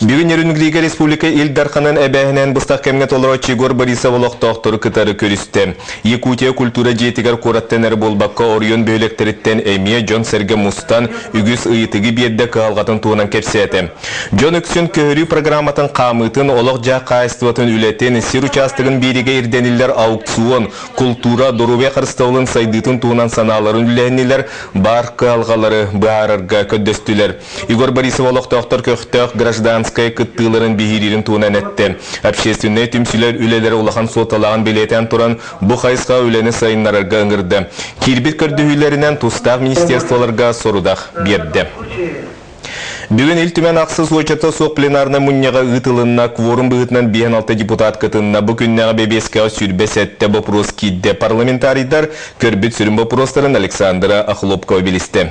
Бүгін Ерүнүглиге Республика Илдарханын әбәһінен бұстақ кәмге толырат Чигор Борисов олықтақтыры кытары көрісті. Якутия культура жетігер қораттен әрі болбаққа орыйын бөйлектеріттен әмия Джон Серге Мустан үгіз ұйытығы берді қағалғатын туынан кепсеті. Джон үксін көрі программатын қамытын олық жа қайыстыватын үлетін сир участығын береге ирденілер аукцион, культура, дорубе қырыстауылын сайдытын туынан саналарын үләнілер бар қағалғалары бағарарға көддөстілер. Игор Борисов олықтақтыр көқтіқ гражданская кыттыларын бейірерін туынан әтті. Общественный түмсілер үлелері олақан соталаған белетен тұран бұ қайысқа үлені сайынларарға ыңырды. Кирбет көрдігілерінен тұстақ министерстволарға сорудақ берді. Бүгін үлтімен ақсыз ойчаты соқ пленарны мұннеға ұтылынна кворум бұғытынан 5-6 депутат кытынна бүкіннеға бебеске сүрбес әтті бұпрос кейді. Парламентарийдар көрбет сүрін бұпростарын Александра Ахлопкова білісті.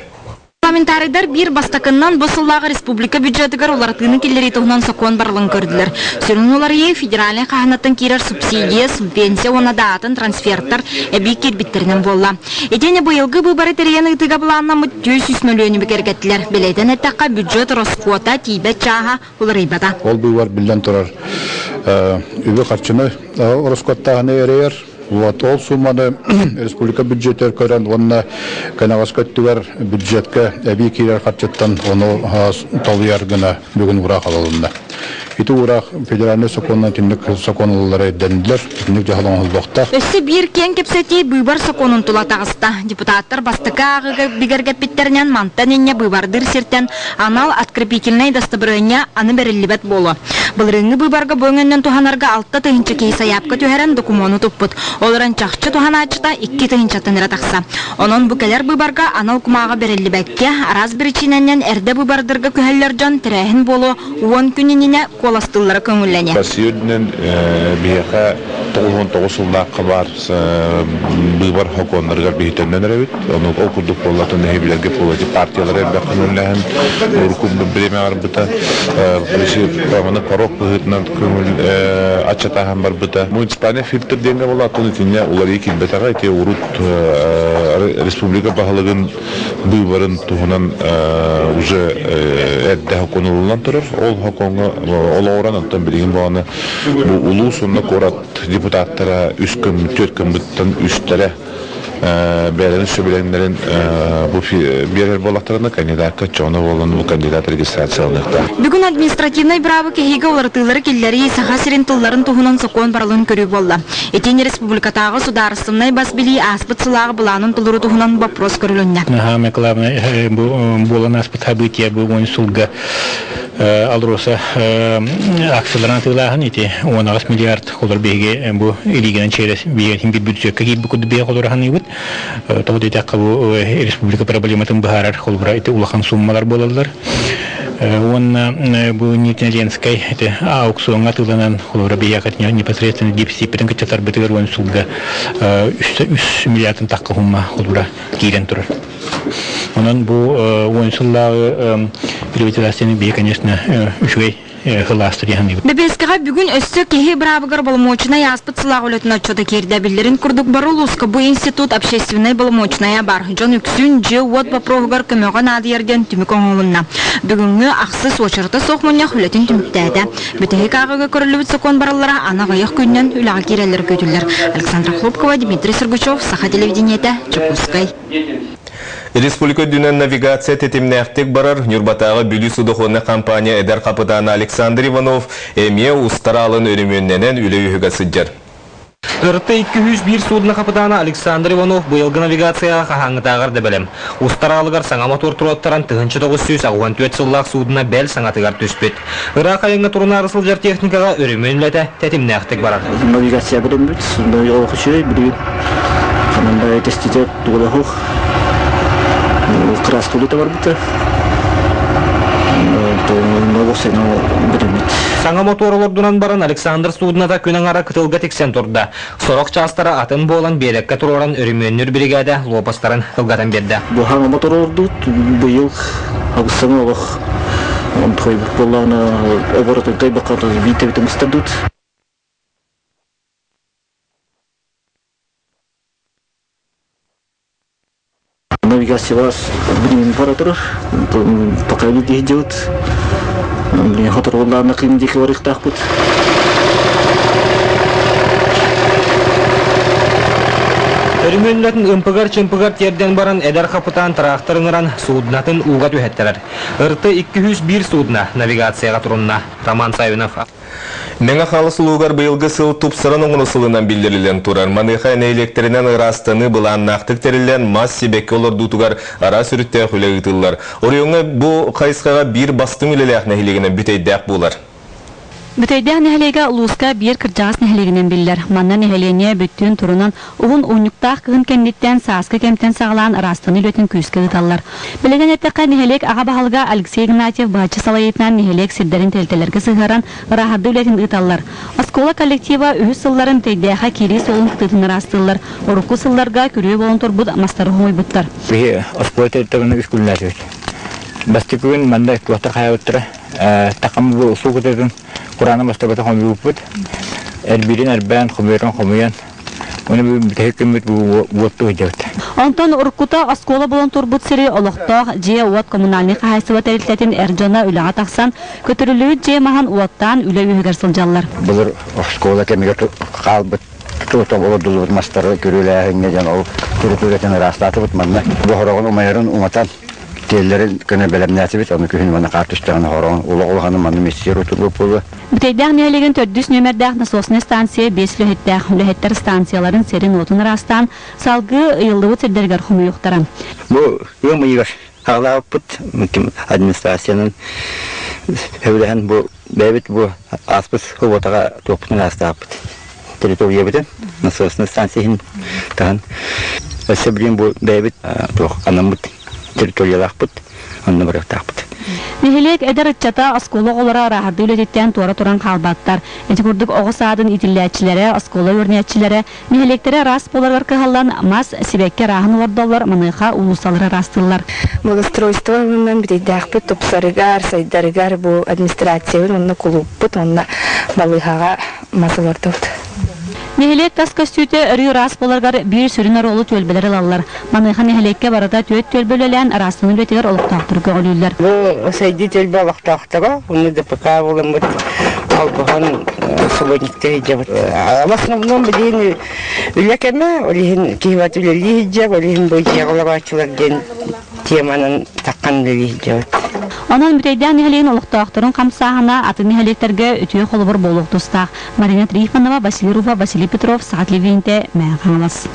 Парламентарийдар бир бастакыннан босыллағы республика бюджетігер олартыны келлері тұғынан соқуан барлың көрділер. Сүрін олары федерален қағанаттың керер субсидия, субвенция, онадаатын трансферттар әбей кербіттерінен болла. Етені бұйылғы бұбары терген ұйтыға бұланна мұт 200 миллионы бекергеттілер. Белейден әттаққа бюджет Росквота, тейбет чаға олар ибада. Ол бұйвар білден тұрар. Үбі қарчыны Росквоттағыны әрейер. Вот, ол сумманы республика бюджеттер көрен, онына канавас көттігер бюджетке әбей кейлер қатчеттан оны толуяр гына бүгін ұрақ алылында. Иту ұрақ федеральный соконынан тінлік соконылары дәнділер, тінлік жағалан ұлбақта. Өсі бір кен кепсети бұйбар соконын тұла тағыста. Депутаттар бастықы ағығы бігерге pitтерінен мантан енне бұйбардыр сертен анал открепительный достабырыне аны бәрілібет болу. Бұлырыңы бұйбарға бөңіннен туханарға 6 тығынчы кейса япқа түйерен докумону тұппыт. Оларын чақчы тухана ачыта 2 тығынчатын ратақса. Онын бүкелер бұйбарға анал кумаға бәрілібәкке араз бірічіненен әрді бұйбардырға күхәллер жан тірәхін болу 10 күнініне коластылары көңіллене. Басиюднен бияқа 99 жылдаққа бар бұйбар хоконларға бейттеннен әрәбет. Оны окудық болатын әйбілерге полити партиялар әрбі көңілләхін ұркумды біремеғар бұта. Праманы порог бұғытынан көңіл ачатахан бар бұта. Муниципалия фильтр денге болатын үтіне олар екіл бәтаға әте ұрут республика бағылығын бұйбарын туғынан уже әдді хоконылынан тұрыр. Ол хоконға Ола оран аттан білген бағаны ұлу сонына қорат депутаттара 3 күн, 4 күн бұттан үстері бәрінің сөбіленлерін берер болақтарына кандидатқа жоны болын бұл кандидат регистрациялынықта. Бүгін административный бравы кехеге олартылары келлері саға сирен тұлларын тұғынан соқуын барылын көрі болла. Етені республикатағы сударыстымнай бас білі аспыт сылағы бұланын тұлыры тұғынан вопрос көрілінне. Нахаме главное, болан аспыт хабытия бұл ойын сұлға алроса акцияларын тылағын еті 10 миллиард қолыр бейге бұл илигенен через бейген бюджетке кейбі күді бей қолырған ебіт. Тоғыд етеққа бұл республика проблематын бұхарар қолыра еті улақан суммалар болалар. Онна бұл Нитинеленскай аукционға тылынан қолыра бейақат непосредственно депсипетін күттатар бітігер ойын сұлға 3 миллиардын таққа хумма қолыра кейлен тұрыр. Онан бұл ойын сұллағы приватизацияның бей, конечно, үшгей Бебескаға бүгін өссі кехе бірабығыр болмочына яспыт сылағы өлетін отчота керді әбілдерін күрдік бару лұсқа бұл институт общественный болмочная бар. Жон үксін же от бапровығыр көмеған ады ерден түмік оңылына. Бүгінгі ақсыз очырты соқмынях өлетін түміктәді. Бүтігі қағығы көрілі өтсіқон барылара ана ғайық күннен үліға керелер көтілдер. Александра Хлопкова, Дмитрий Сергучев, Саха телевидениеті, Чапускай. Республика дүнен навигация тетемнәқтік барар, Нюрбатағы бүлі судықуына компания әдер қапытаны Александр Иванов әме ұстаралын өріменненен үлі үйіға сыджар. Ырты 201 судына қапытаны Александр Иванов бұйылғы навигацияға қағаңытағыр дәбілім. Ұстаралығар саңа мотор тұраттаран 1994 сыллақ судына бәл саңатығар түспет. Ырақ айыңға тұрына арысыл жар техникаға өріменләті тетемнәқтік барар. Навигация білім бүт, сондай оқышырай білген. Қанандай тестетет туғылы краска улита бар бите. Саңа моторлордунан баран Александр судната күнің ара кытылға тексен тұрды. Сорок частара атын болан белекке тұроран өріменнер бригада лопастарын қылғатан берді. Бұл хаңа моторлорду бұйыл ауысың олық. Он той болағына оборотын той бақарды бейтебетін ұстардуд. Навигация вас времени пора тұрыр. Пока люди идет. Хатırlarına kıyımdaki var ihtiyakpıt. Örümünlетін ımpıgar-çımpıgar terden baran eder kapıtan traktörünüran suudnatın uğa tühetteler. Irtı 201 suudna navigatsiyaga turunna. Roman Sayınov. Меңа халысылуғар бұйылғы сыл тұпсырын оңын ұсылынан білдірілен тұрар. Маныға әнейліктерінен ырастаны бұлан нақтық терілен мас себекке олар дұтығар ара сүрітті құлы ұтылар. Орионға бұл қайысқаға бір бастың үлелі әқнәхілігіне бүтейдәк болар. Бүтейдәк нәхелеге улуска бир кыржағас нәхелегінен білдер. Манна нәхелене бүттін тұрынан ұғын оңюқтақ кығын кәндеттен саасқы кәмтен сағылан ырастаны үлетін күйіскі ұталар. Білеген әттіққа нәхелек аға бағалға Алексей Игнатьев бағачы салайетінен нәхелек сирдерін тәлтелерге сығаран ырағарды үлетін ұталар. Оскола коллектива үйіз сылларын бүтейдәқа кері солын күтетін ырастылар. Орықу сылларға күрі болын тұрбұд мастары ғой бұттар. Бастыкын манда туатар хайоттыра такам бу суу көтөрүн Кураны бастабата хомбупут эрбирин эрбен хомерон хомуян оны битекемет бу вотту жабыт. Антон Уркута оскола болон турбут сири олохтоох же уат коммунальный хайсыва терилтетин эржона үлага таксан көтөрүлүү же махан уаттан үлө үйгөр сылжаллар. Булар оскола кемигер калбыт тута болдулур мастары көрүләһиңе жана ол көрүлөтен растатып манна бу хорогон умайрын уматан Телlerin kene belemnäsibet onu köhün mana kartuştağını horon ulu manı mesir oturup bolu. Бүтейдәк нәлеген 400 нөмердәк насосны станция 5 лөһеттәр станцияларын серин отын растан салгы йылдыбы тердергәр хумуюктаран. Бу йомы йгаш алапыт администрациянын хәвләһен бу бәбит бу аспыс ховотага топны растапыт. Территория бит насосны станцияны тан. Себрин бу бәбит тох анамыт территориялахпыт, онны барактахпыт. Нехелек эдер ытчата оскола олара рахарды үлететтен туара туран қалбаттар. Эти бурдук оғыс адын итилләтчиләре, оскола өрнәтчиләре, нехелектере рас боларар кыхаллан мас сибекке рахын вардалар, маныха улусалары растылар. Благоустройство мен бидәхпыт топсарыгар, сайдарыгар бу администрация онны кулуппыт, онны балыхага масалардыпт. Нехелек тас көстүйті үрі рас боларғар бір сүрінер олы төлбелер алалар. Маныға нехелекке барада төт төлбелелен арасының өтегер олықтақтырғы олылар. Бұл сайды төлбе олықтақтыға, оны ДПК олымыд албаған субботниктер ежабыд. В основном білейін үлекеме, олейін кейват үлелі ежаб, олейін бұл жағылағачыларген теманын таққан үлелі ежабыд. Онан бүтейден нехелейін олықтақтырын қамсағына аты нехелектерге өтіе қолыбыр болуқ тұстақ. Марина Трифанова, Василий Руфа, Василий Петров, Сағат Левинте, Мәңғаңылас.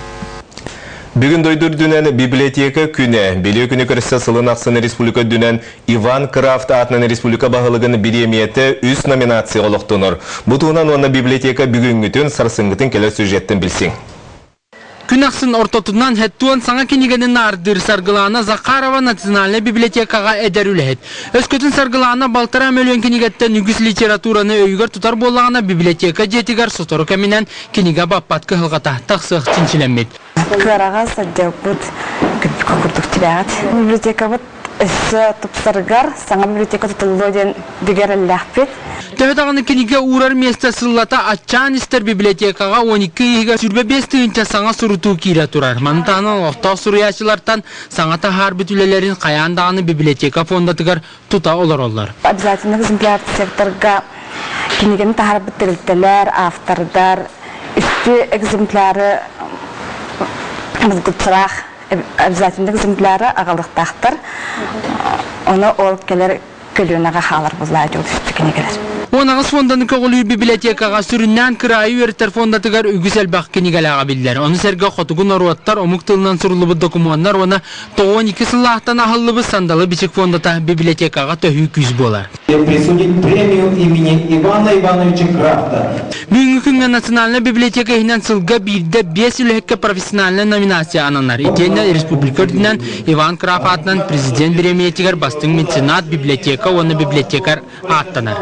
Бүгін дойдыр дүнен библиотека күні, беле күні көрісі сылын ақсыны республика дүнен Иван Крафт атынан республика бағылығын биреметі үз номинация олықтыныр. Бұтуынан оны библиотека бүгінгітін сарсыңғытын келер сюжеттін білсең. Күн ақсын ортотунан хеттуан саңа кенигенін ардыр саргылана Захарова национальный библиотекаға әдер үләхет. Өскөтін саргылана балтара мөлен кенигеттен үгіз литератураны өйгір тұтар болағына библиотека жетігер сотору кәмінен кенига баппат кығылғата тақсық тинчіленмет. Кыраға сәддеу бұд күрдік тірәғат. Библиотека бұд өсі тұпсарғар саңа библиотека тұтылу ден бігер әлләқпет. Тәведағаны кениге урар месті сыллата атчан істер библиотекаға 12 егер сүрбе 5 түйінче саңа сұрыту кейре тұрар. Мантанын оқтау сұруячылардан саңа тахар бүтілелерін қаяндағаны библиотека фондатығар тұта олар. Обязательно экземпляр секторға кенигені тахар бүтіліктелер, автордар, үсті экземпляры мұзғытсырақ, обязательно экземпляры ағалықтақтыр. Оны ол келер көлуінаға қалар бұзлайды ол үсті кенигелер. Онағыз фонданы көғылы библиотекаға сүріннен кірайы өрттер фондатығар үгіз әлбақ кенигелаға білдер. Оны сәргі қотығын оруаттар, омық тылынан сұрылыбы докумуандар, оны 92 сыллақтан ағылыбы сандалы бичік фондата библиотекаға төхі күз болар. Присудить премию имени Ивана Ивановича Крафта. Бүгінгі күнгі национальный библиотека хинен сылға бірді 5 үліхекке профессиональный номинация ананар. Итенне республика өрдінен Иван Крафт атынан президент биреметігер бастың меценат библиотека, оны библиотекар аттанар.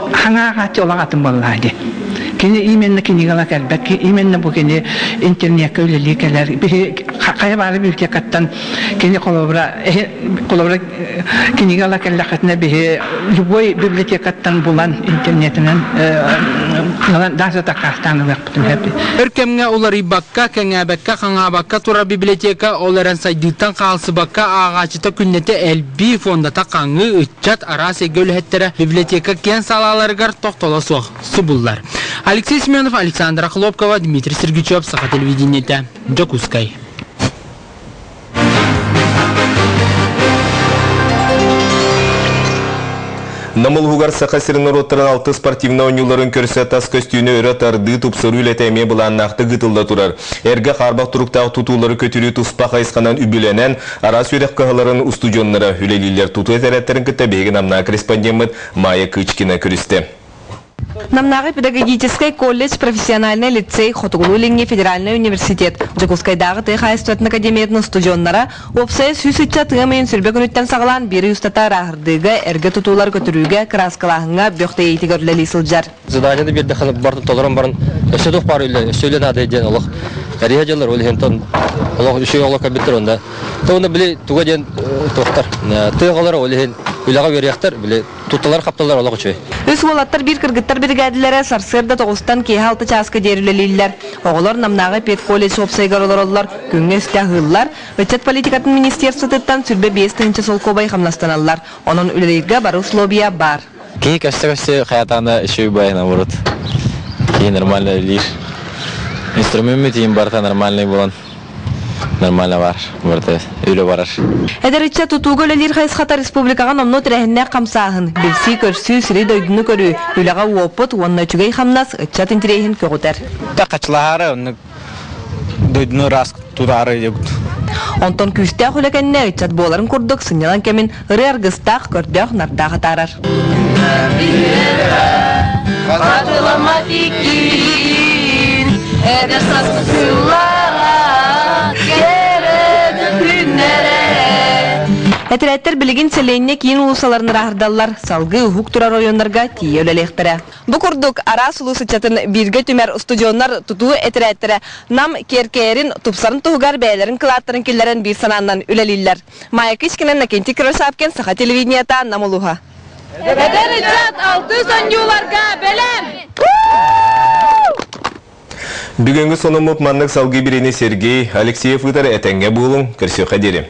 Олағатын боллады. Кені именно кенигала кәлбәк, именно бұл кені интернетке өлелі кәлер. Қайы бары библиотекаттан кені қолабыра кенигала кәлләқатына любой библиотекаттан болан интернетінен даже такастаны вакпытым хәппи. Өркемге олар ибакка, кәңәбәккә, қаңабакка тура библиотека оларын сайдыктан қалсы бакка ағачыта күннете әлби фондата қаңы үтчат арасы гөлхеттері библиотека кен салаларығар тоқтола соқ субуллар. Алексей Семенов, Александра Хлопкова, Дмитрий Сергичев, Саха телевидениеті, Джокускай. Намыл хугар сақасырын роттарын алты спортивна ойнуларын көрсе тас көстүйіні өрі тарды тұпсыру үлетеме бұлан нақты ғытылда тұрар. Әрге қарбақ тұрықтағы тұтулары көтірі тұспақ айсқанан үбіленен ара сүйрек қағыларын устудионлары үлелілер тұту әтәрәттерін күтті бейгін амна корреспондент Майя Кычкина көрісті. Намнагы педагогический колледж, профессиональный лицей, Хотугулулинги, федеральный университет. Джокускайдагы Тыхайстуатын академиятын студионнара опсая сүйсүтча тыгамайын сүрбек үнүттен сағылан бері ұстата рағырдыға әрге тұтулар көтіруге краскалағыңа бөқті ейті көрлелі сылжар. Задание берді қанып барды толырын барын өсөдік бар өсөйлі нады еден олық. Кәрия жалар ол хентон олық үші олық кәбеттір онда. Тоғында біле туға ден тоқтар. Тығалар ол хен үліға верияқтар біле тұтталар қапталар олық үші. Үс олаттар бір кіргіттар бригадилері сарсырда тоғыстан кейхалты часқы дерілелілер. Оғылар намнағы пет колледж опсайгар олар күнге үсті ғыллар. Өтчет политикатын министерствотыттан сүрбе 5-тінші сол кобай қамнастаналар. Оның үлелерге бар условия бар. Кей көсті қаятағында үші байына бұрыд. Кей нормально үлер. Инструмент метейін барта нормальный болан. Нормально бар, барта үлі барар. Әдәрітчә тұтуғы өлелер қайсқата республикаға номну тірәхінне қамсағын. Білсі көрсі сірі дөйдіні көрі. Үліға уопыт, онына чүгей қамнас, үтчат інтірейін көғытар. Тақачылары, оны дөйдіні рас тұтары егіт. Онтон күсті құлекенне үтчат боларын күрдік, сынелан кемін ұры арғыстақ көрдіғ нардағы тарар. Әтірәттер білігін селейіне кейін ұлысаларын рағырдалар, салғы ұхук тұрар ойонларға тие өлелектірі. Бұ күрдік ара сұлы сұчатын бірге түмер студионлар тұтуы әтірәттірі нам керкерін тұпсарын тұғығар бәйлерін қылаттырын келлерін бір сананнан өлелілер. Майя Кычкина, Накенти Красапкен, Саха телевидениета, Намылуға. Әдәріджат 600 юларға бәлем! Бүгінгі сонымып маннық салғы біріне Сергей Алексеев ұтар әтәңге болың, көрсі қадері.